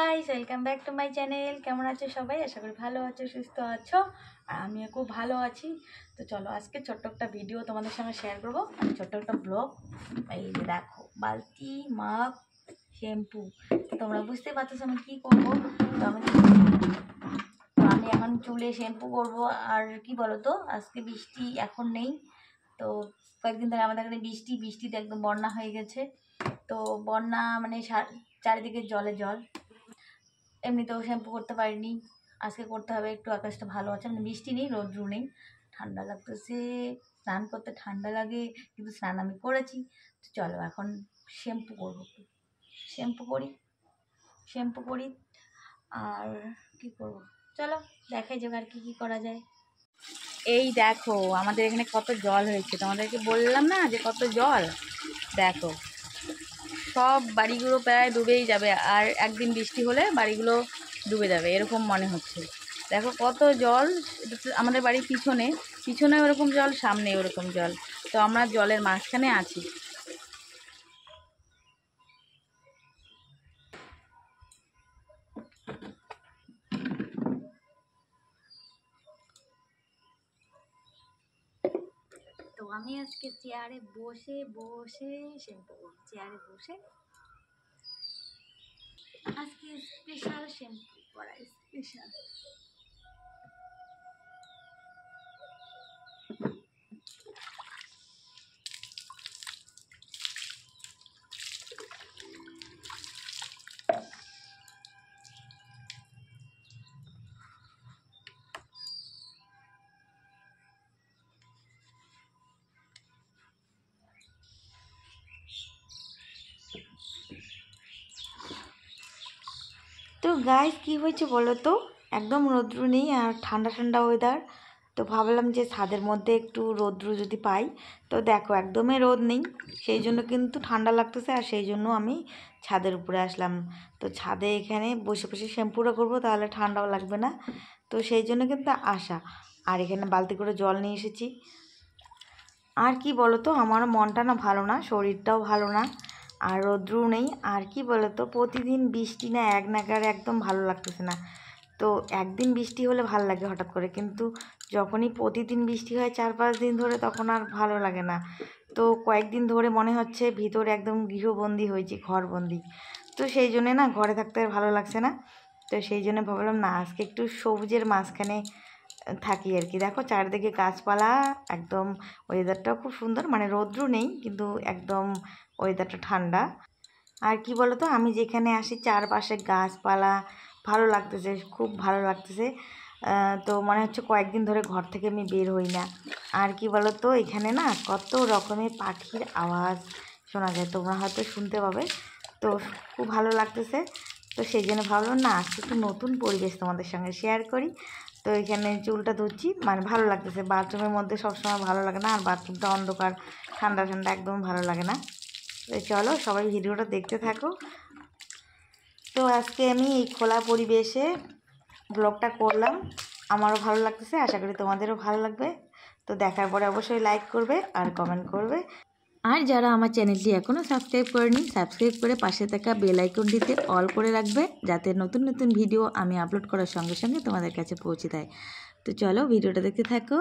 Guys, welcome back to my channel. কেমন আছো সবাই? আশা করি ভালো আছো, সুস্থ আছো। আর আমিও খুব ভালো আছি। তো চলো আজকে ছোট্ট একটা ভিডিও তোমাদের সঙ্গে শেয়ার করবো, ছোট্ট একটা ব্লগ। এই যে দেখো, বালতি, মাপ, শ্যাম্পু। তোমরা বুঝতে পারছো আমি কী করবো। তো আমি এখন চুলে শ্যাম্পু করবো। আর কি বলো তো, আজকে বৃষ্টি এখন নেই। তো কয়েকদিন ধরে আমাদের এখানে বৃষ্টিতে একদম বন্যা হয়ে গেছে। তো বন্যা মানে চারিদিকে জলে জল। এমনিতেও শ্যাম্পু করতে পারিনি, আজকে করতে হবে। একটু আকাশটা ভালো আছে, মানে বৃষ্টি নেই, রোদ্রু নেই, ঠান্ডা লাগতেছে। স্নান করতে ঠান্ডা লাগে, কিন্তু স্নান আমি করেছি। তো চলো এখন শ্যাম্পু করবো, শ্যাম্পু করি। আর কি করবো, চলো দেখাই যাবে আর কি করা যায়। এই দেখো আমাদের এখানে কত জল হয়েছে, তোমাদেরকে বললাম না যে কত জল। দেখো সব বাড়িগুলো প্রায় ডুবেই যাবে, আর একদিন বৃষ্টি হলে বাড়িগুলো ডুবে যাবে এরকম মনে হচ্ছে। দেখো কত জল। আমাদের বাড়ির পিছনে ওরকম জল, সামনে ওরকম জল। তো আমরা জলের মাঝখানে আছি। তো আমি আজকে চেয়ারে বসে বসে শ্যাম্পু করব, চেয়ারে বসে। আজকে স্পেশাল শ্যাম্পু করা, স্পেশাল। তো গাইস কি হয়েছে বলো তো, একদম রৌদ্র নেই আর ঠান্ডা ঠান্ডা ওয়েদার। তো ভাবলাম যে ছাদের মধ্যে একটু রৌদ্র যদি পাই। তো দেখো একদমই রোদ নেই, সেই জন্য কিন্তু ঠান্ডা লাগতেছে। আর সেই জন্য আমি ছাদের উপরে আসলাম। তো ছাদে এখানে বসে বসে শ্যাম্পুটা করবো, তাহলে ঠান্ডাও লাগবে না। তো সেই জন্য কিন্তু আসা। আর এখানে বালতি করে জল নিয়ে এসেছি। আর কি বলো তো, আমার মনটা না ভালো না, শরীরটাও ভালো না, আর রৌদ্রও নেই। আর কি বলো তো, প্রতিদিন বৃষ্টি না, এক নাগারে একদম ভালো লাগতেছে না। তো একদিন বৃষ্টি হলে ভালো লাগে হঠাৎ করে, কিন্তু যখনই প্রতিদিন বৃষ্টি হয় 4-5 দিন ধরে, তখন আর ভালো লাগে না। তো কয়েকদিন ধরে মনে হচ্ছে ভিতরে একদম গৃহবন্দী হয়েছি, ঘরবন্দি। তো সেই জন্যে না ঘরে থাকতে আর ভালো লাগছে না। তো সেই জন্য ভাবলাম না, আজকে একটু সবুজের মাঝখানে থাকি আর কি। দেখো চারিদিকে গাছপালা, একদম ওয়েদারটাও খুব সুন্দর, মানে রৌদ্র নেই কিন্তু একদম ওয়েদারটা ঠান্ডা। আর কি বলো তো, আমি যেখানে আসি চারপাশে গাছপালা, ভালো লাগতেছে, খুব ভালো লাগতেছে। তো মনে হচ্ছে কয়েকদিন ধরে ঘর থেকে আমি বের হই না। আর কি বলো তো, এখানে না কত রকমের পাখির আওয়াজ শোনা যায়, তোমরা হয়তো শুনতে পাবে। তো খুব ভালো লাগতেছে। তো সেই জন্য ভাবলাম না, আজকে একটু নতুন পরিবেশ তোমাদের সঙ্গে শেয়ার করি। তো এখানে চুলটা ধুচ্ছি, মানে ভালো লাগতেছে। বাথরুমের মধ্যে সবসময় ভালো লাগে না, আর বাথরুমটা অন্ধকার, ঠান্ডা ঠান্ডা, একদম ভালো লাগে না। তো চলো সবাই ভিডিওটা দেখতে থাকো। তো আজকে আমি এই খোলা পরিবেশে ব্লগটা করলাম, আমারও ভালো লাগতেছে, আশা করি তোমাদেরও ভালো লাগবে। তো দেখার পরে অবশ্যই লাইক করবে আর কমেন্ট করবে। আর যারা আমার চ্যানেলটি এখনও সাবস্ক্রাইব করেনি, সাবস্ক্রাইব করে পাশে থাকা বেল আইকনটিতে অল করে রাখবে, যাতে নতুন নতুন ভিডিও আমি আপলোড করার সঙ্গে সঙ্গে তোমাদের কাছে পৌঁছে দেয়। তো চলো ভিডিওটা দেখতে থাকো।